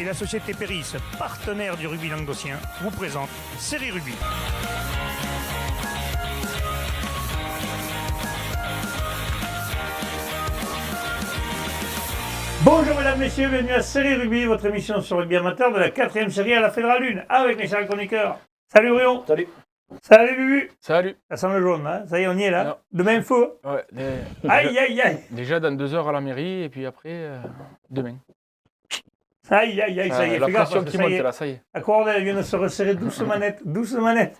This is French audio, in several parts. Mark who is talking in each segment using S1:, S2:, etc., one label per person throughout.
S1: et la société Péris, partenaire du rugby languedocien, vous présente Série Rugby. Bonjour mesdames, messieurs, bienvenue à Série Rugby, votre émission sur le rugby amateur de la 4e série à la Fédérale 1, avec mes chers chroniqueurs. Salut Brion.
S2: Salut.
S1: Salut Bubu.
S3: Salut.
S1: Ça sent le jaune, hein. Ça y est, on y est là.
S3: Non.
S1: Demain, il faut.
S3: Ouais,
S1: Aïe, aïe, aïe.
S3: déjà dans 2 heures à la mairie et puis après, demain.
S1: Aïe, aïe, aïe, ça y est,
S3: La
S1: fais gaffe,
S3: pression
S1: parce que
S3: qui
S1: ça y
S3: monte
S1: est.
S3: là, ça y est.
S1: La corde, elle vient de se resserrer doucement manette, doucement manette.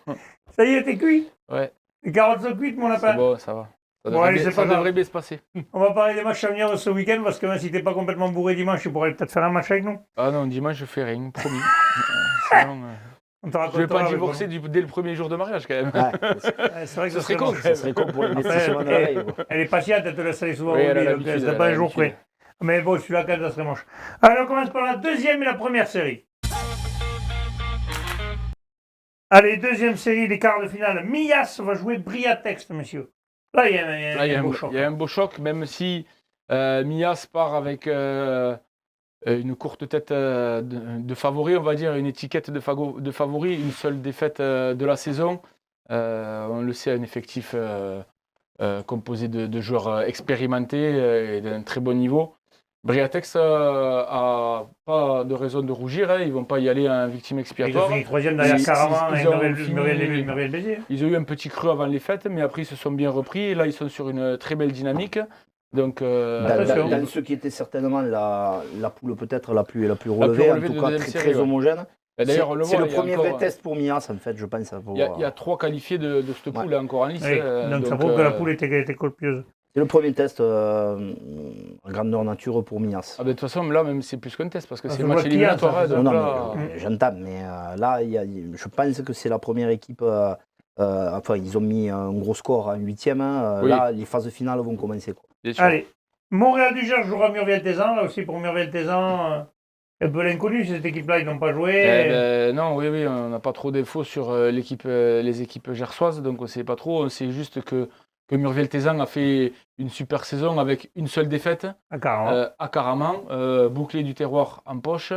S1: Ça y est, t'es cuit.
S3: Ouais,
S1: Les carottes sont cuites, mon
S3: c'est
S1: lapin.
S3: bon, ça va. Ça
S1: Bon, allez,
S3: devrait,
S1: c'est pas
S3: ça
S1: grave.
S3: devrait bien se passer.
S1: On va parler des matchs à venir de ce week-end, parce que même si t'es pas complètement bourré dimanche, tu pourrais peut-être faire un match avec nous.
S3: Ah non, dimanche je fais rien, promis. Sinon,
S1: On te
S3: je vais
S1: racontera
S3: pas
S1: avec
S3: divorcer dès le premier jour de mariage quand même.
S1: Ouais, c'est vrai que
S3: Ça serait con.
S1: bon.
S2: Ça serait con pour l'investissement de la veille.
S1: Elle est patiente, elle te laisse aller souvent
S3: Oui,
S1: au
S3: elle a
S1: lit, donc
S3: l'habitude,
S1: elle serait
S3: elle
S1: pas
S3: a
S1: un jour
S3: l'habitude.
S1: près. Mais bon, celui-là, quand même, ça serait moche. Alors, on commence par la deuxième et la première série. Allez, deuxième série, les quarts de finale. Mias va jouer Briatex, monsieur. Là, il y a
S3: Là, il y a
S1: un beau choc.
S3: Il y a un beau choc, même si Mias part avec une courte tête de favori, on va dire, une étiquette de favori, une seule défaite de la saison. On le sait, un effectif composé de joueurs expérimentés et d'un très bon niveau. Briatex a pas de raison de rougir, hein. Ils ne vont pas y aller en victime
S1: Ils ont
S3: expiatoire.
S1: fini troisième derrière
S3: Ils-
S1: Caraman
S3: ils
S1: et
S3: ont
S1: Muriel Béziers.
S3: Ils ont eu un petit creux avant les fêtes, mais après ils se sont bien repris. Et là, ils sont sur une très belle dynamique. Donc,
S1: Attention.
S2: Dans ce qui était certainement la poule peut-être la plus relevée, en
S3: relevée
S2: tout
S3: de
S2: cas
S3: deuxième
S2: très,
S3: série,
S2: très
S3: ouais.
S2: homogène.
S3: d'ailleurs, on le
S2: C'est
S3: voit,
S2: le
S3: il y a
S2: premier
S3: encore-
S2: vrai test pour Mias, en fait, je pense.
S3: Il y a 3 qualifiés de cette poule encore en lice.
S1: Oui, donc ça prouve que la poule était colpieuse.
S2: C'est le premier test en grandeur nature pour Mias.
S3: Ah ben, de toute façon, là, même c'est plus qu'un test parce que
S1: Ah,
S3: c'est
S1: ça
S3: match
S1: voit qui a,
S3: éliminatoire.
S1: ça,
S3: hein,
S1: ça.
S3: donc
S2: Non,
S3: là,
S2: mais j'entends, mais là, je pense que c'est la première équipe. Enfin, ils ont mis un gros score en 8e.
S3: Oui.
S2: Là, les phases finales vont commencer, quoi.
S3: bien sûr.
S1: Allez, Montréal du Gers jouera Murviel-Tézan. Là aussi, pour Murviel-Tézan, un peu l'inconnu, cette équipe-là, ils n'ont pas joué.
S3: Eh ben, non, oui, on n'a pas trop d'infos sur les équipes gersoises, donc on ne sait pas trop. On sait juste que Murviel-Tézan a fait une super saison avec une seule défaite
S1: À Caraman.
S3: à Caraman, bouclé du terroir en poche.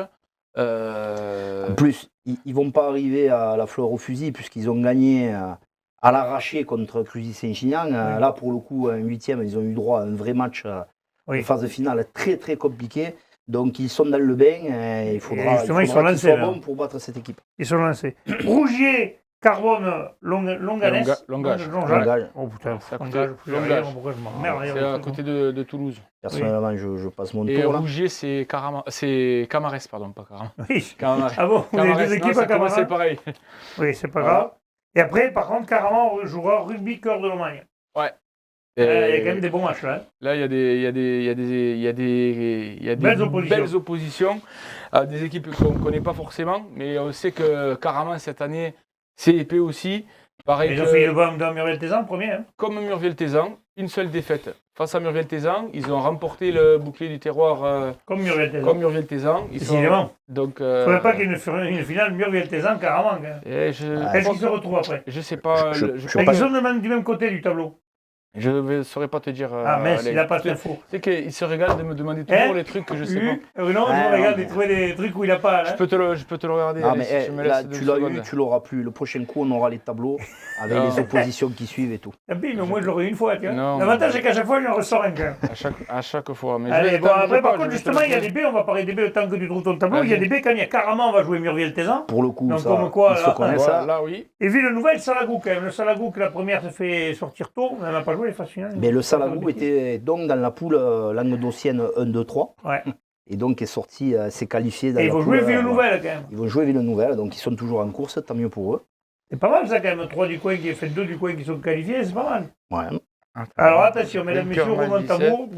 S2: En plus, ils ne vont pas arriver à la fleur au fusil puisqu'ils ont gagné à l'arraché contre Cruzy-Saint-Chinian. Là, pour le coup, en 8e, ils ont eu droit à un vrai match
S1: Oui.
S2: de phase finale très très compliqué. Donc ils sont dans le bain et il faudra,
S1: justement, ils sont
S2: qu'ils
S1: lancés,
S2: soient
S1: là.
S2: bons pour battre cette équipe.
S1: Ils sont lancés. Rougier, Carbone, Longanès.
S3: Longage.
S2: Longage.
S1: Oh putain,
S3: C'est à côté-
S1: Longage,
S3: Longage.
S1: pourquoi je m'emmerde.
S3: C'est à côté de Toulouse.
S2: Personnellement, je passe mon
S3: Et
S2: tour là.
S3: Rougier, c'est Camarès, pardon, pas Caraman.
S1: Oui.
S3: Camarès.
S1: Ah bon, vous avez
S3: Camarès,
S1: deux
S3: non,
S1: équipes
S3: ça
S1: à
S3: commençait
S1: Caraman.
S3: pareil.
S1: Oui, c'est pas
S3: Voilà.
S1: grave. Et après, par contre, Caraman jouera rugby cœur de Lomagne.
S3: Ouais.
S1: Il y a
S3: Et
S1: quand même des bons matchs là. Hein.
S3: là, il y a des belles oppositions à des équipes qu'on ne connaît pas forcément, mais on sait que Caraman, cette année, c'est épais aussi. Pareil
S1: Ils ont
S3: que,
S1: fait le bon dans Murviel-Tézan, premier. Hein.
S3: comme Murviel-Tézan, une seule défaite. Face à Murviel-Tézan, ils ont remporté le bouclier du terroir
S1: Comme Murviel-Tézan.
S3: comme Murviel-Tézan.
S1: Décidément.
S3: Donc,
S1: Il ne faudrait pas qu'il y ait une finale Murviel-Tézan, Caraman. Hein. Est-ce qu'ils se retrouvent après?
S3: Je sais pas.
S2: Je
S1: Ils sont du même côté du tableau.
S3: Je ne saurais pas te dire.
S1: Ah, mais
S3: Alain.
S1: il n'a pas d'infos.
S3: Tu sais qu'il se régale de me demander toujours les trucs que je sais pas.
S1: Non,
S2: Ah,
S1: je regarde
S2: non,
S1: de trouver des trucs où il n'a pas.
S3: Je
S1: Hein.
S3: peux te le regarder.
S2: Ah,
S3: allez,
S2: mais
S3: si tu me
S2: là,
S3: laisses 2
S2: tu l'as
S3: secondes.
S2: eu, tu l'auras plus. Le prochain coup, on aura les tableaux avec
S3: Non.
S2: les oppositions qui suivent et tout.
S1: Tant pis, mais au moins je l'aurai une fois. Tu vois.
S3: Non.
S1: L'avantage, c'est qu'à chaque fois, il en ressort un quand même.
S3: À chaque fois. Mais
S1: Allez, bon, après, par contre,
S3: je vais
S1: justement,
S3: te
S1: il y a des B, on va parler des B le temps que tu trouves ton tableau.
S3: Vas-y.
S1: Il y a des B quand il y a Caraman, on va jouer Murviel-Tézan.
S2: Pour le coup,
S1: Donc,
S2: ça,
S1: comme quoi,
S2: ils se
S1: là,
S2: connaissent.
S3: Voilà, là, oui.
S1: Et Ville-Nouvelle, Salagou quand même. Le Salagou, que la première se fait sortir tôt, on n'a pas joué les phases finales.
S2: Mais le Salagou était donc dans la poule languedocienne 1-2-3
S1: Ouais.
S2: et donc est sorti, s'est qualifié dans
S1: Et
S2: la
S1: ils vont
S2: poule.
S1: jouer Ville-Nouvelle quand même.
S2: Ils vont jouer Ville-Nouvelle, donc ils sont toujours en course, tant mieux pour eux.
S1: C'est pas mal ça quand même. 3 du coin qui fait 2 du coin qui sont qualifiés, c'est pas mal.
S2: Ouais.
S1: Alors attention, mesdames, messieurs, on remonte le
S3: 17.
S1: tableau.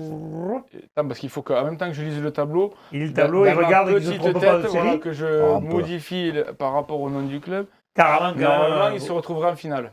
S3: Attends, parce qu'il faut qu'en même temps que je lise le tableau,
S1: Il lit le tableau, il
S3: dans ma
S1: regarde qu'il ne se
S3: petite
S1: trompe pas de
S3: tête,
S1: série.
S3: voilà, que je
S2: Ah, un peu.
S3: modifie par rapport au nom du club.
S1: Caraman,
S3: Normalement, il se retrouvera en finale.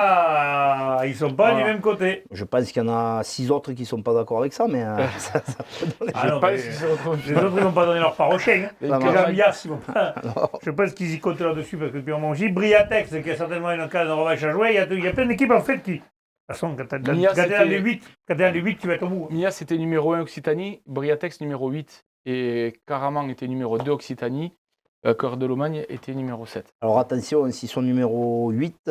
S1: Ah, ils sont pas
S3: Voilà.
S1: du même côté.
S2: Je pense qu'il y en a 6 autres qui ne sont pas d'accord avec ça, mais ça peut donner.
S1: Ah non,
S3: Je pense
S1: mais
S3: qu'il se retrouve en
S1: les
S3: finale.
S1: autres, ils vont pas donner leur part au chien. Hein.
S3: Et
S2: Ça
S3: que
S2: marche.
S1: Déjà,
S3: la-
S1: Mias, ils vont pas. Je pense qu'ils y comptent là-dessus parce que depuis un moment aussi. Briatex, qui a certainement une case de revanche à jouer. Il y a plein d'équipes en fait qui. De toute façon, quand t'es
S3: Mias,
S1: dans
S3: c'était-
S1: les 8, tu vas être au bout.
S3: Mia, c'était numéro 1 Occitanie, Briatex numéro 8. et Caraman était numéro 2 Occitanie. Cœur de Lomagne était numéro 7.
S2: Alors attention, s'ils sont numéro 8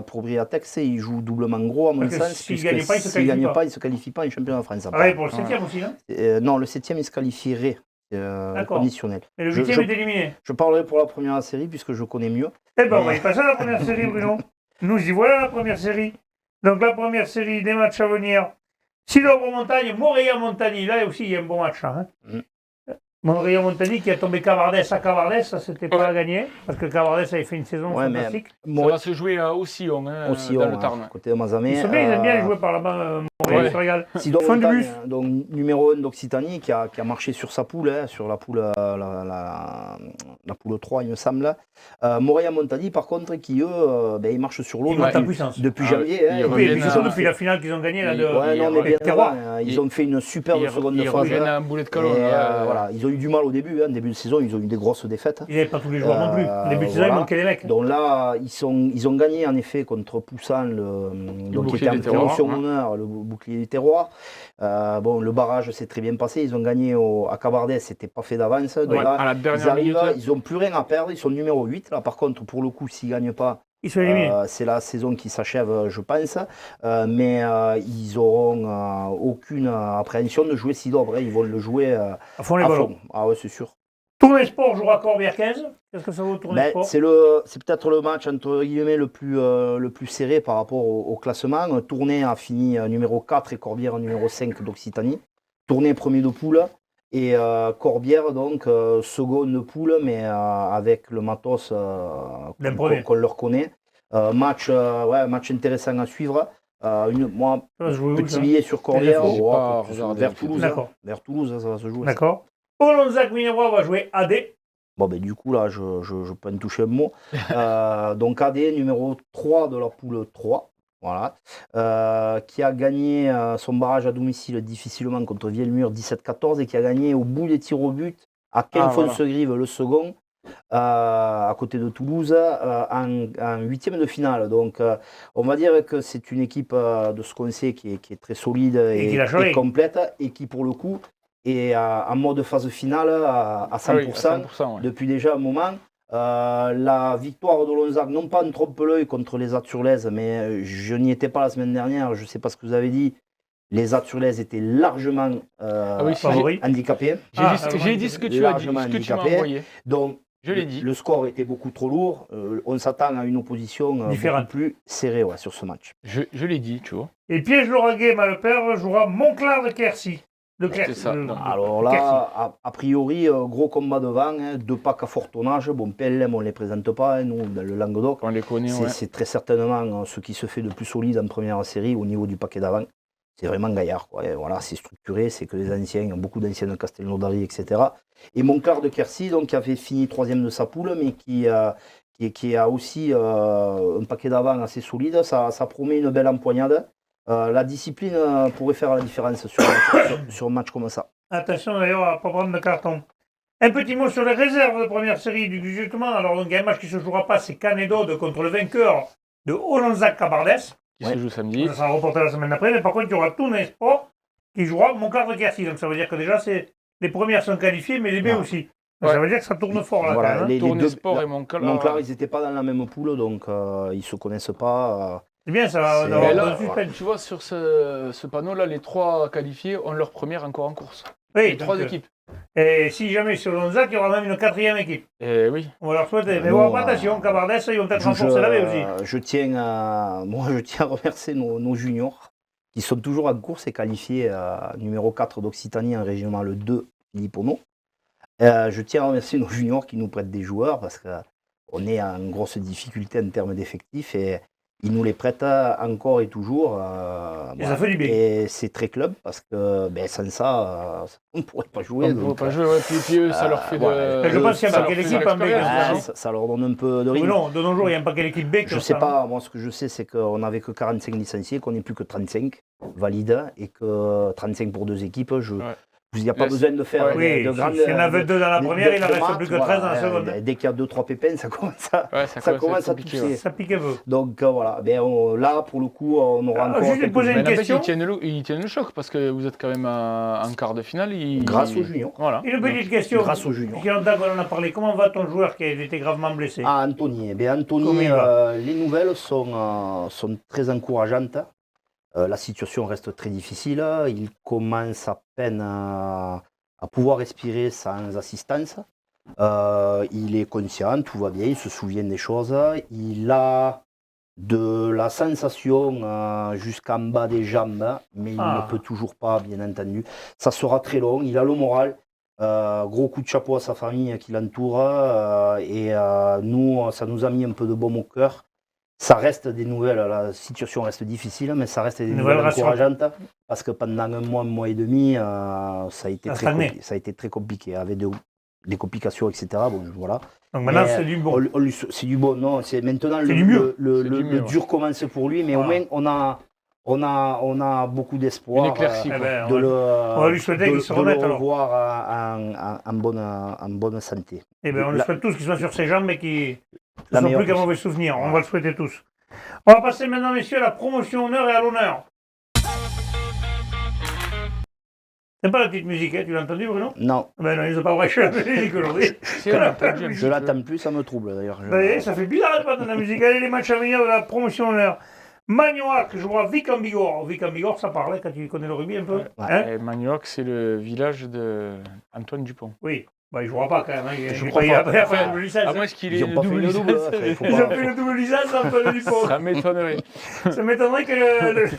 S2: pour Briatex, ils jouent doublement gros à mon
S1: Parce que
S2: sens.
S1: s'ils
S2: puisque
S1: gagnent pas, ils se
S2: s'ils
S1: qualifient
S2: gagnent
S1: pas.
S2: pas, ils ne se qualifient pas en championnat de France.
S1: Pareil pour le 7e aussi, hein.
S2: Non, le 7e, il se qualifierait.
S1: D'accord.
S2: Conditionnel.
S1: Mais le 8e est éliminé.
S2: Je parlerai pour la première série puisque je connais mieux.
S1: Eh ben, on va y passer à la première série, Bruno. Nous y voilà la première série. Donc la première série des matchs à venir. Sidobre-Montagne, Montréal-Montagny. Là aussi, il y a un bon match. Hein. Montréal-Montagny qui a tombé Cavardès à Cavardès, ça c'était pas à gagner, parce que Cavardès avait fait une saison fantastique.
S3: Ça va se jouer à Oussillon, dans le Tarn.
S2: Côté de Mazamet.
S1: Ils aiment bien jouer par là-bas, Montréal, se régale.
S2: Sidobre-Montagne, donc numéro 1 d'Occitanie, qui a marché sur sa poule, sur la poule, la poule 3, il me semble. Montréal-Montagny, par contre, qui eux, ils marchent sur l'eau depuis janvier.
S1: Et puis surtout depuis la finale qu'ils ont gagnée là
S2: de Terroir. Ils ont fait une superbe seconde phase.
S3: Ils reviennent à un boulet de colonne.
S2: Ils ont eu du mal au début, début de saison, ils ont eu des grosses défaites.
S1: Ils n'avaient pas tous les joueurs non plus. Au début de saison, il manquait les mecs.
S2: Donc là, ils ont gagné en effet contre Poussin, qui était en promotion honneur, le bouclier du terroir. Le barrage s'est très bien passé. Ils ont gagné à Cavardès, c'était pas fait d'avance.
S3: À la dernière
S2: ils arrivent, ils n'ont plus rien à perdre, ils sont numéro 8. Là, par contre, pour le coup, s'ils ne gagnent pas,
S1: ils sont éliminés.
S2: C'est la saison qui s'achève, je pense. Mais ils n'auront aucune appréhension de jouer Sidobre. Ils vont le jouer à
S1: fond les ballons.
S2: Ah ouais, c'est sûr.
S1: Tournai Sport jouera Corbière 15. Qu'est-ce que ça vaut Tournai Sport?
S2: C'est peut-être le match entre guillemets le plus serré par rapport au classement. Tournai a fini numéro 4 et Corbière numéro 5 d'Occitanie. Tournai premier de poule et Corbière donc second de poule, mais avec le matos qu'on leur connaît. Match intéressant à suivre. Moi, petit billet sur Corbière, vers Toulouse. Vers Toulouse, ça va se jouer.
S1: D'accord. Olonzac Minervois va jouer AD.
S2: Bon, du coup, là, je peux en toucher un mot. Donc, AD, numéro 3 de la poule 3, voilà, qui a gagné son barrage à domicile difficilement contre Vielmur 17-14 et qui a gagné au bout des tirs au but à Quinfonce-Grive, le second, à côté de Toulouse, en huitième de finale. Donc, on va dire que c'est une équipe de ce qu'on sait qui est très solide et complète et qui, pour le coup, et en mode phase finale à 100%, depuis déjà un moment. La victoire d'Olonzac, non pas ne trompe l'œil contre les Azurlaises, mais je n'y étais pas la semaine dernière, je ne sais pas ce que vous avez dit. Les Azurlaises étaient largement handicapés.
S3: J'ai dit ce que tu as dit, ce que tu m'as envoyé.
S2: Donc,
S3: je l'ai dit.
S2: Le score était beaucoup trop lourd. On s'attend à une opposition beaucoup plus serrée sur ce match.
S3: Je l'ai dit, tu vois.
S1: Et Piège Lauragais, Malepère, jouera Montclar de Quercy.
S2: Alors là, a priori, gros combat devant, 2 packs à fort tonnage. Bon, PLM, on ne les présente pas, nous, dans le Languedoc.
S3: On les connaît,
S2: c'est très certainement ce qui se fait de plus solide en première série au niveau du paquet d'avant. C'est vraiment gaillard, quoi. Et voilà, c'est structuré, c'est que les anciens, beaucoup d'anciens de Castelnaudary, etc. Et Montclar de Quercy, donc, qui avait fini 3e de sa poule, mais qui a aussi un paquet d'avant assez solide. Ça promet une belle empoignade. La discipline pourrait faire la différence sur un match comme ça.
S1: Attention d'ailleurs à ne pas prendre de carton. Un petit mot sur les réserves de première série du justement. Alors, donc, il y a un match qui ne se jouera pas, c'est Canedod contre le vainqueur de Olonzac-Cabardès.
S3: Qui se joue samedi.
S1: Ça sera reporté la semaine d'après, mais par contre, il y aura Tournai Sport qui jouera Montclar de Quercy. Donc, ça veut dire que déjà, les premières sont qualifiées, mais les B aussi. Donc, ça veut dire que ça tourne fort là.
S2: Voilà,
S1: les
S3: Tournai Sport et Montclar.
S2: Montclar, ils n'étaient pas dans la même poule, donc ils ne se connaissent pas.
S1: C'est bien, ça va
S3: là, tu vois, sur ce panneau-là, les 3 qualifiés ont leur première encore en course.
S1: Oui,
S3: les 3 équipes.
S1: Et si jamais sur Olonzac, il y aura même une 4e équipe.
S3: Et oui.
S1: On va leur souhaiter. Mais bon, attention, Cabardès, ils vont peut-être renforcer la baie aussi.
S2: Je tiens à remercier nos juniors qui sont toujours en course et qualifiés numéro 4 d'Occitanie en régional 2, Philippe Ono. Je tiens à remercier nos juniors qui nous prêtent des joueurs parce qu'on est en grosse difficulté en termes d'effectifs et ils nous les prêtent encore et toujours.
S1: Et ça fait du bien.
S2: Et c'est très club parce que sans ça, on ne pourrait pas jouer.
S3: On ne pourrait pas jouer, puis eux, ça leur fait de.
S1: Je pense qu'il y a un paquet d'équipes en B.
S2: Ça leur donne un peu de rythme.
S1: Non, de nos jours, il y a un paquet d'équipes B.
S2: Je ne sais pas, moi ce que je sais, c'est qu'on n'avait que 45 licenciés, qu'on n'est plus que 35 valides et que 35 pour 2 équipes. Il n'y a pas besoin de faire
S1: Oui,
S2: de grandes.
S1: s'il y en avait 2 dans la première, il en reste
S2: maths,
S1: plus que 13 dans la seconde.
S2: Dès qu'il y a 2-3 pépins, ça commence à
S3: compliqué,
S2: tousser.
S1: Ça pique un peu.
S2: Donc voilà, là pour le coup, on aura encore
S1: juste
S2: quelques
S1: poser
S3: Mais
S1: une
S3: n'empêche,
S1: question.
S3: ils tiennent le choc parce que vous êtes quand même en quart de finale.
S2: Grâce aux juniors.
S3: Voilà.
S1: Une petite question.
S2: Grâce aux juniors.
S1: Il y a longtemps qu'on en a parlé. Comment va ton joueur qui a été gravement blessé?
S2: Ah, Anthony. Eh bien,
S1: Comment
S2: Anthony,
S1: il va
S2: les nouvelles sont très encourageantes. La situation reste très difficile. Il commence à peine à pouvoir respirer sans assistance. Il est conscient, tout va bien, il se souvient des choses. Il a de la sensation jusqu'en bas des jambes, mais il ne peut toujours pas, bien entendu. Ça sera très long, il a le moral. Gros coup de chapeau à sa famille qui l'entoure. Nous, ça nous a mis un peu de baume au cœur. Ça reste des nouvelles, la situation reste difficile, mais ça reste des nouvelles encourageantes. Parce que pendant un mois et demi, ça a été très compliqué, avec des complications, etc. Bon, voilà.
S1: Donc maintenant, c'est du bon.
S2: C'est du bon, non. C'est maintenant
S1: le
S2: dur commence pour lui, mais au moins on a beaucoup d'espoir
S1: on va lui souhaiter qu'il se remette
S2: de le revoir en bonne santé.
S1: Eh bien, on lui souhaite tous qu'il soit sur ses jambes et qu'il ne soit plus qu'un mauvais souvenir. On va le souhaiter tous. On va passer maintenant, messieurs, à la promotion honneur et à l'honneur. C'est pas la petite musique, hein, tu l'as entendu, Bruno?
S2: Non.
S1: Ben non, ils n'ont pas branché la musique aujourd'hui.
S2: Je l'attends plus, ça me trouble d'ailleurs.
S1: Ça fait bizarre de pas de la musique. Allez, les matchs à venir de la promotion honneur. Magnoac jouera Vic en Bigorre. Vic en Bigorre, ça parle quand tu connais le rugby un peu.
S3: Ouais.
S1: Hein?
S3: Magnoac, c'est le village d'Antoine Dupont.
S1: Oui. Bah, il ne jouera pas quand même. Hein.
S2: Je crois pas.
S3: À moins qu'il ait
S2: Ils ont fait une double.
S1: Ils ont fait une double licence Antoine Dupont.
S3: Ça m'étonnerait.
S1: Ça m'étonnerait que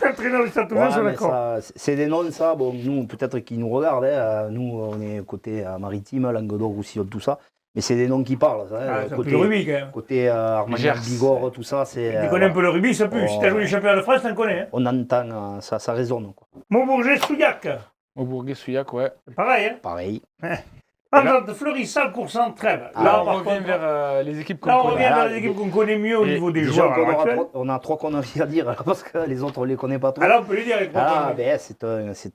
S1: l'entraîneur du Stade Toulousain soit d'accord.
S2: C'est des noms, ça. Bon, nous, peut-être qu'ils nous regardent. Hein. Nous, on est côté maritime, Languedoc-Roussillon, tout ça. Mais c'est des noms qui parlent. Hein.
S1: Côté le rugby, quand même.
S2: Côté Armagnac, Bigorre, tout ça.
S1: Tu connais un peu le rugby, ça pue. Si tu as joué les championnats de France, tu en connais. Hein.
S2: On entend, ça résonne.
S1: Montbourget-Souillac.
S3: Montbourget-Souillac, ouais.
S1: C'est pareil. Hein.
S2: Pareil.
S1: Entente Fleury-Salle-Coursan, Trèbes.
S3: Là, on revient vers les équipes qu'on connaît.
S1: Là, on revient vers les équipes qu'on connaît mieux au niveau des joueurs.
S2: On a 3 conneries à dire parce que les autres, on ne les connaît pas trop.
S1: Alors, on peut les dire les 3 conneries.
S2: C'est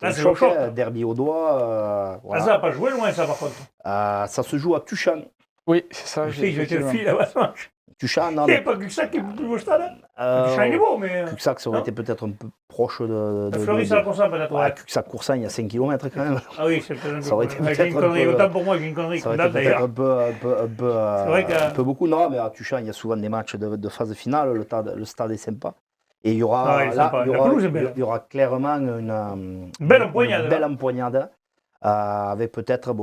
S2: un choc, derby au doigt.
S1: Voilà. Ça n'a pas joué loin, ça, par contre.
S2: Ça se joue à Tuchan.
S3: Oui, c'est ça.
S1: J'ai été le fil là-bas, ça marche.
S2: Tuchan, non.
S1: Il n'y a pas Cuxac qui est plus beau stade. Tuchan, il est beau, mais.
S2: Cuxac, ça aurait été peut-être un peu proche de.
S1: Fleury-Salle-Coursan, peut-être.
S2: Cuxac-Coursan, il y a 5 km quand même.
S1: Ah oui, c'est peut-être un peu.
S2: Ça aurait été peut-être
S1: j'ai une connerie. Autant pour moi, j'ai une connerie.
S2: Ça aurait été peut-être un peu beaucoup. Non, mais à Tuchan, il y a souvent des matchs de phase finale. Le stade est sympa. Et il y aura, il y aura clairement une
S1: belle empoignade.
S2: Avec peut-être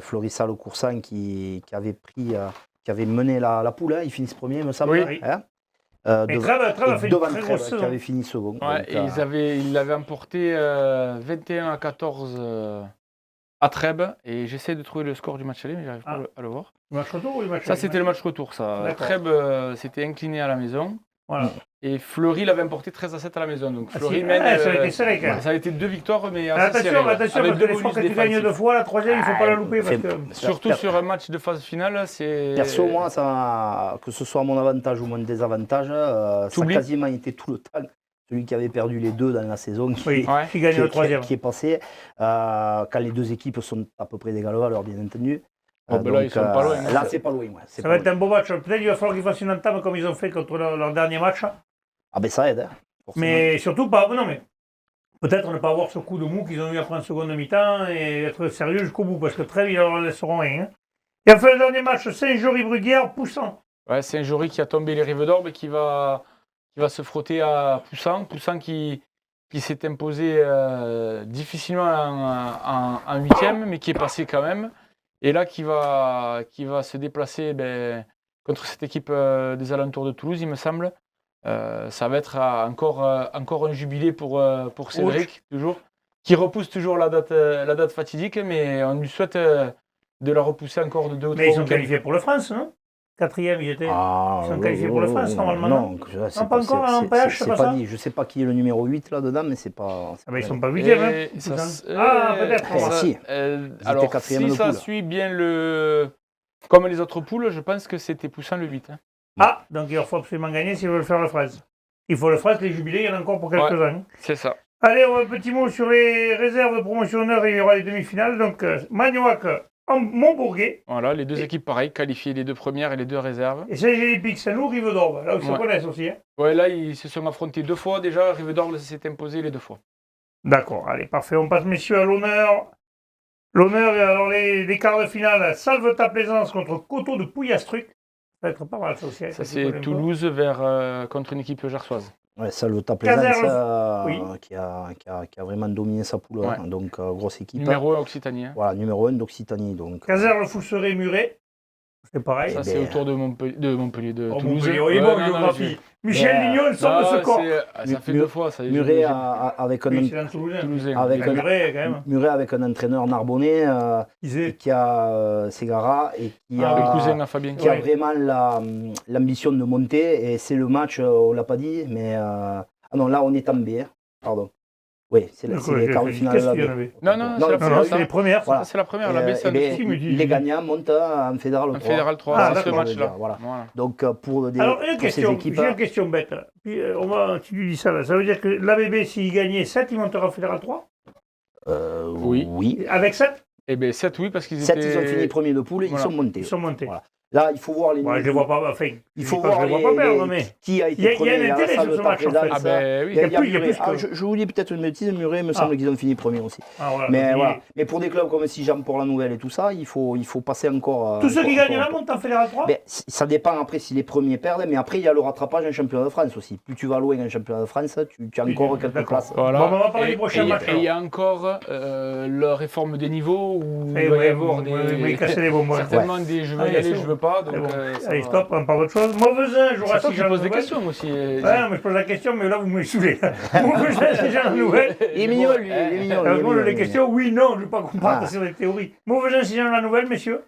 S2: Fleury-Salle-Coursan qui avait mené la poule, hein, ils finissent premier, me semble.
S1: Oui.
S2: Hein,
S1: Trèbes a fait une très grosse
S2: saison. Qui avait fini second.
S3: Ouais, donc, ils l'avaient emporté 21-14 à Trèbes. Et j'essaie de trouver le score du match aller, mais j'arrive pas à le voir.
S1: Le match retour ou le match
S3: Ça, c'était le match retour, ça. Trèbes s'était incliné à la maison.
S1: Voilà.
S3: Et Fleury l'avait emporté 13-7 à la maison. Donc Fleury mène.
S1: Ça a été serré quand même.
S3: Ça a été 2 victoires, mais
S1: attention, parce que des fois, quand tu gagnes 2 fois, la troisième, il ne faut pas la louper.
S3: Surtout sur un match de phase finale, c'est.
S2: Perso, moi, que ce soit mon avantage ou mon désavantage, ça a quasiment été tout le temps. Celui qui avait perdu les 2 dans la saison, qui
S1: gagne le troisième.
S2: Qui est passé. Quand les 2 équipes sont à peu près d'égal valeur, bien entendu.
S3: Là, ils sont pas loin.
S2: Là, c'est pas loin. Ouais,
S1: ça va être un beau match. Peut-être qu'il va falloir qu'ils fassent une entame comme ils ont fait contre leur dernier match.
S2: Ah ben ça aide. Hein,
S1: mais surtout pas. Non, mais peut-être ne pas avoir ce coup de mou qu'ils ont eu après en seconde mi-temps et être sérieux jusqu'au bout parce que très ils leur laisseront rien. Hein. Et enfin, le dernier match, Saint-Jory-Bruguière, Poussan.
S3: Ouais, Saint-Jory qui a tombé les Rives d'Orbe et qui va se frotter à Poussan. Poussan qui s'est imposé difficilement en 8e, mais qui est passé quand même. Et là, qui va se déplacer contre cette équipe des alentours de Toulouse, il me semble. Ça va être encore un jubilé pour Cédric, toujours, qui repousse toujours la date fatidique, mais on lui souhaite de la repousser encore de 2 ou 3
S1: Mais ils sont qualifiés pour le France, non? 4e, ils sont qualifiés pour le France, normalement.
S2: Non,
S1: c'est pas encore en PH, c'est pas ça.
S2: Je ne sais pas qui est le numéro 8 là-dedans, mais c'est pas.
S1: Ils ne sont pas 8e, hein?
S3: Peut-être.
S2: Si.
S3: Alors, si ça suit bien comme les autres poules, je pense que c'était Poussin le 8. Hein.
S1: Ah, donc il faut absolument gagner s'ils veulent faire le fraise. Il faut le fraise, les jubilés, il y en a encore pour quelques années.
S3: C'est ça.
S1: Allez, un petit mot sur les réserves de promotionneurs. Il y aura les demi-finales. Donc, Magnoac, Montbourguet.
S3: Voilà, les deux équipes pareilles, qualifiées les deux premières et les deux réserves.
S1: Et Saint-Gély-Pic, Saint-Loup, Rive-d'Orbe. Là où ils se
S3: Ouais.
S1: connaissent aussi. Hein.
S3: Ouais, là, ils se sont affrontés 2 fois déjà. Rive-d'Orbe s'est imposé les 2 fois.
S1: D'accord, allez, parfait. On passe, messieurs, à l'honneur. L'honneur, et alors les quarts de finale, Salvetat-Plaisance contre Coteau de Pouillastruc. Ça va être pas mal, ça aussi. hein,
S3: Ça,
S1: tu
S3: c'est
S1: connais pas.
S3: Toulouse contre une équipe gersoise.
S2: Ouais, Salvetat Plaisance,
S1: Caserne, oui.
S2: qui a vraiment dominé sa poule.
S3: Ouais.
S2: Hein, donc, grosse équipe.
S3: Numéro 1 Occitanie. Hein.
S2: Voilà, numéro 1 d'Occitanie. Donc,
S1: Caserne-Fousseret-Muret. C'est pareil.
S3: Ça,
S2: Eh
S3: c'est
S2: ben,
S3: autour de Montpellier, de
S1: Oh,
S3: Toulouse.
S1: Montpellier, il est
S3: Ouais,
S1: bon,
S3: non,
S1: géographie.
S3: non,
S1: Michel
S2: Ben,
S1: Lignon sort de ce corps.
S3: ça fait 2 fois. Ça,
S2: Muret
S3: j'ai-
S2: avec un,
S1: Oui, c'est un Toulousain.
S3: Toulousain.
S2: avec un-
S1: Muret, quand même.
S2: Muret avec un entraîneur narbonnais
S1: Qui c'est
S2: qui a Ségara et qui
S1: Ah,
S3: Le
S2: a,
S3: cousin à Fabien.
S2: qui a
S1: Ouais.
S2: vraiment l'ambition de monter. Et c'est le match, on l'a pas dit, mais ah non, là on est en B. Hein. Pardon. Oui, c'est les quarts de finale de
S1: Qu'est-ce
S2: la
S1: qu'il y en
S2: B.
S1: avait
S3: Non, c'est la
S1: Non, non,
S3: première.
S1: c'est les premières. ça.
S2: Voilà.
S3: Ça, c'est la première.
S2: Et,
S3: La B, c'est
S2: eh ben,
S1: qui me dit
S2: les gagnants montent en Fédéral 3.
S3: un Fédéral 3.
S1: Ah,
S3: c'est ce
S1: d'accord,
S3: match-là.
S2: voilà.
S3: Voilà.
S2: Donc pour,
S1: Alors, une
S2: pour ces
S1: question,
S2: équipes,
S1: j'ai une question bête. Puis, tu lui dis ça, là. Ça veut dire que l'ABB, s'il gagnait 7, il montera en Fédéral 3
S3: Oui.
S2: oui.
S1: Avec 7,
S3: Eh bien, 7, oui, parce qu'ils
S2: 7,
S3: étaient.
S2: ils ont fini premier de poule et
S3: Voilà.
S2: ils sont montés.
S1: ils sont montés.
S2: Voilà. Là, il faut voir les.
S1: Moi, je ne les vois pas. Enfin,
S2: Il faut
S1: je ne
S2: voir
S1: les vois pas perdre,
S2: les-
S1: mais.
S2: qui a
S1: Il y a-
S2: été
S1: il y a un
S2: premier.
S1: intérêt
S2: la salle
S1: sur
S2: de
S1: ce match, en
S2: Plaisance.
S1: fait.
S3: Ah, ben oui.
S1: Il y a plus- il y a
S2: Muret.
S1: plus que-
S2: Je vous dis peut-être une bêtise, Muret, il me semble qu'ils ont fini premier aussi.
S1: Ah, voilà,
S2: Mais
S1: donc,
S2: voilà. Mais pour des clubs comme Sijan pour la Nouvelle et tout ça, il faut passer encore.
S1: Tous ceux qui
S2: encore-
S1: gagnent là montent en Fédéral 3
S2: Mais ça dépend après si les premiers perdent, mais après il y a le rattrapage en championnat de France aussi. Plus tu vas loin en championnat de France, tu as encore quelques
S1: D'accord.
S2: places.
S3: Voilà.
S1: Bon, on va parler
S3: Et-
S1: du prochain
S3: et-
S1: match,
S3: Et il y a encore la réforme des niveaux où
S1: Eh
S3: il va y
S1: ouais,
S3: avoir
S1: oui, casser les bonbons.
S3: certainement des je veux
S1: Allez,
S3: y aller,
S1: c'est
S3: je
S1: bon.
S3: veux pas. Donc,
S1: C'est bon.
S3: ça
S1: Allez,
S3: va.
S1: stop, on parle d'autre chose. Mauvesin jouera
S3: C'est toi
S1: si
S3: qui
S1: j'ai
S3: poses des questions aussi.
S1: Ouais, mais je pose la question, mais là, vous me saoulez. Mauvesin, si j'ai la nouvelle.
S2: Il est mignon, lui, il est mignon.
S1: Alors,
S2: il est
S1: moi,
S2: mignon,
S1: les
S2: il est
S1: questions, oui, non, je ne veux pas qu'on parte
S2: Ah.
S1: sur les théories. Mauvesin, si j'ai la nouvelle, messieurs.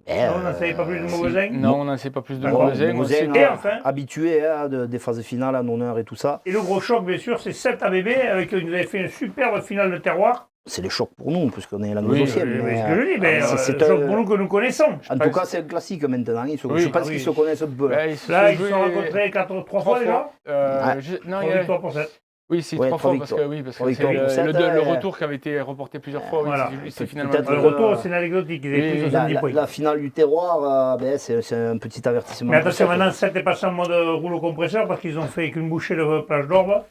S2: mignon.
S1: Non, on n'en savait pas plus de Mauvesin.
S3: Non, on n'en sait pas plus de
S1: D'accord.
S3: Mauvesin. On sait
S1: Et
S3: que-
S1: enfin,
S2: habitué des phases finales en honneur et tout ça.
S1: et le gros choc, bien sûr, c'est 7 ABB, avec ils avaient fait une superbe finale de terroir.
S2: C'est les chocs pour nous, puisqu'on est la
S3: Oui,
S2: deuxième.
S1: Mais ce que je dis, mais
S2: c'est
S1: choc
S2: un-
S1: pour nous que nous connaissons.
S2: En tout cas, c'est un classique maintenant.
S3: Oui,
S2: je pense
S1: ah
S2: qu'ils
S1: oui.
S2: se connaissent un peu. Là.
S3: Ouais, ils se
S1: Là,
S3: sont
S1: ils se
S3: joués
S1: sont rencontrés 3 fois déjà.
S2: Ouais.
S3: Non,
S1: 3 victoires pour 7.
S3: oui, c'est
S2: Ouais,
S3: 3
S2: trois
S3: fois parce que
S2: victoires.
S3: oui, parce
S2: Trois
S3: que c'est
S2: victoires pour sept,
S3: le retour qui avait été reporté plusieurs fois. Oui,
S1: Voilà.
S3: c'est finalement.
S2: Peut-être
S1: Le retour, c'est une anecdotique. Ils avaient
S3: Oui,
S1: pris
S3: oui.
S1: 70 points.
S2: La finale du terroir, c'est un petit avertissement.
S1: Mais
S2: pour
S1: attention,
S2: ça.
S1: maintenant, 7 est passé en mode rouleau compresseur parce qu'ils ont fait qu'une bouchée de plage d'orbe.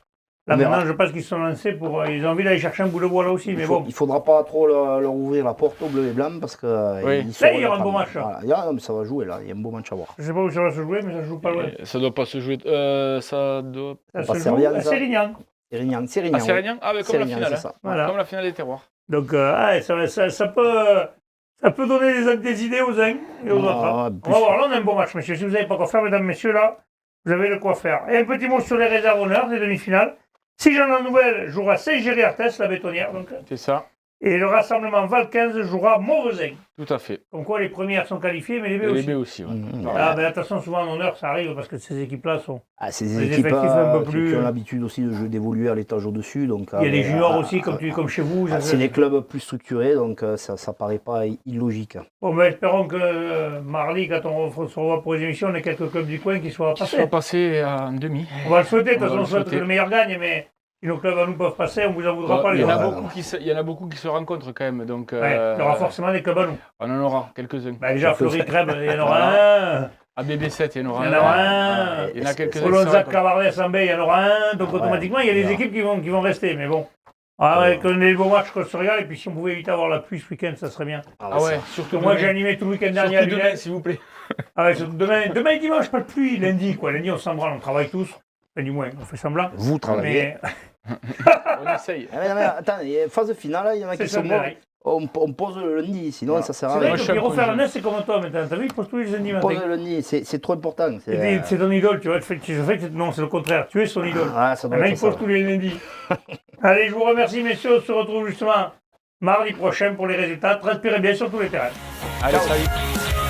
S1: Là,
S2: On verra.
S1: maintenant, je pense qu'ils se sont lancés pour. Ils ont envie d'aller chercher un bout de bois là aussi, mais bon.
S2: Il faudra pas trop leur ouvrir la porte au bleu et blanc parce que
S3: Oui.
S2: ils
S1: Là,
S2: sont
S1: il y aura un
S2: pas
S1: beau
S2: mal.
S1: match, là.
S2: Voilà. Non, mais ça va jouer là, il y a un beau match à voir.
S1: Je sais pas où ça va se jouer, mais ça se joue pas loin.
S3: Ça doit pas se jouer. Ça doit.
S1: Ça
S2: pas
S1: se joue
S2: Servian,
S1: à
S2: ça
S1: Sérignan.
S2: Sérignan,
S3: Ah,
S2: Sérignan.
S3: c'est Régnan. Ah, mais comme la
S2: Sérignan,
S3: finale.
S2: c'est
S3: Hein.
S2: ça.
S1: Voilà.
S3: Comme la finale des terroirs.
S1: Donc, ça peut donner des idées aux uns et aux autres.
S2: Ah,
S1: On va voir, là, on a un bon match, messieurs. Si vous n'avez pas quoi faire, mesdames, messieurs, là, vous avez de quoi faire. Et un petit mot sur les réserves honneurs des demi-finales. Si j'en ai une nouvelle, jouera Saint-Géry-Arthès, la bétonnière, donc.
S3: C'est ça.
S1: Et le rassemblement Val 15 jouera Mauvesin.
S3: Tout à fait.
S1: Comme quoi les premières sont qualifiées, mais les B
S3: Et les
S1: aussi.
S3: B aussi. Ouais.
S1: Ah, ben attention, souvent en honneur, ça arrive parce que ces équipes-là sont.
S2: Ah, c'est
S1: Les
S2: des équipes
S1: effectifs un peu plus-
S2: qui ont l'habitude aussi d'évoluer à l'étage au-dessus. Donc,
S1: Il y a des juniors aussi, comme chez vous.
S2: c'est des clubs plus structurés, donc ça paraît pas illogique.
S1: Bon, ben espérons que mardi, quand on se revoit pour les émissions, on ait quelques clubs du coin qui soient
S3: Qui
S1: passés.
S3: soit passé en demi.
S1: On va le souhaiter, de toute
S3: On va
S1: façon, on
S3: le
S1: souhaite que
S3: souhaiter.
S1: le meilleur gagne, mais si nos clubs à nous peuvent passer, on vous en voudra pas
S3: Il
S1: les
S3: y en a
S1: autres.
S3: beaucoup il y en a beaucoup qui se rencontrent quand même. Donc,
S1: Ouais, il y aura forcément des clubs à nous.
S3: on en aura quelques-uns.
S1: Ben, déjà, Fleury-Crèbe, il y en aura un.
S3: À BB7, il y en aura
S1: Il y en aura un.
S3: Il y en a quelques-uns.
S1: Colonzac, Cavardès, en B, il y en aura un. Donc
S2: Ouais,
S1: automatiquement, il y a des
S2: voilà.
S1: équipes qui vont rester. Mais bon. Ah, ouais, qu'on ait des beaux matchs qu'on se régale. Et puis si on pouvait éviter d'avoir la pluie ce week-end, ça serait bien.
S3: Ah ouais, surtout
S1: Moi, j'ai
S3: demain.
S1: animé tout le week-end dernier à
S3: Surtout demain,
S1: Lunel.
S3: s'il vous plaît.
S1: Ah ouais, surtout demain et dimanche, pas de pluie. Lundi, quoi. Lundi, on s'en branle, on travaille tous. Enfin, du moins, on fait semblant.
S2: Vous travaillez.
S1: Mais
S3: On essaye.
S2: Ah, mais attends, il y a une phase finale, il y en a
S1: c'est
S2: qui
S1: ça,
S2: sont morts.
S1: pareil.
S2: On pose le lundi, sinon
S3: Voilà.
S2: ça sert
S1: C'est
S2: à
S1: vrai
S2: rien.
S3: je
S1: que
S3: suis
S1: Pierrot
S3: un
S1: faire
S3: peu
S1: un c'est comme toi maintenant. T'as vu, il pose tous les samedis
S2: Pose
S1: matin.
S2: le lundi, c'est trop important.
S1: C'est ton idole, tu vois. Non, c'est le contraire. Tu es son idole.
S2: Ah, ça doit
S1: Maintenant, il
S2: être ça.
S1: pose tous les lundis. Allez, je vous remercie, messieurs. On se retrouve justement mardi prochain pour les résultats. Transpirez bien sur tous les terrains.
S3: Allez, salut.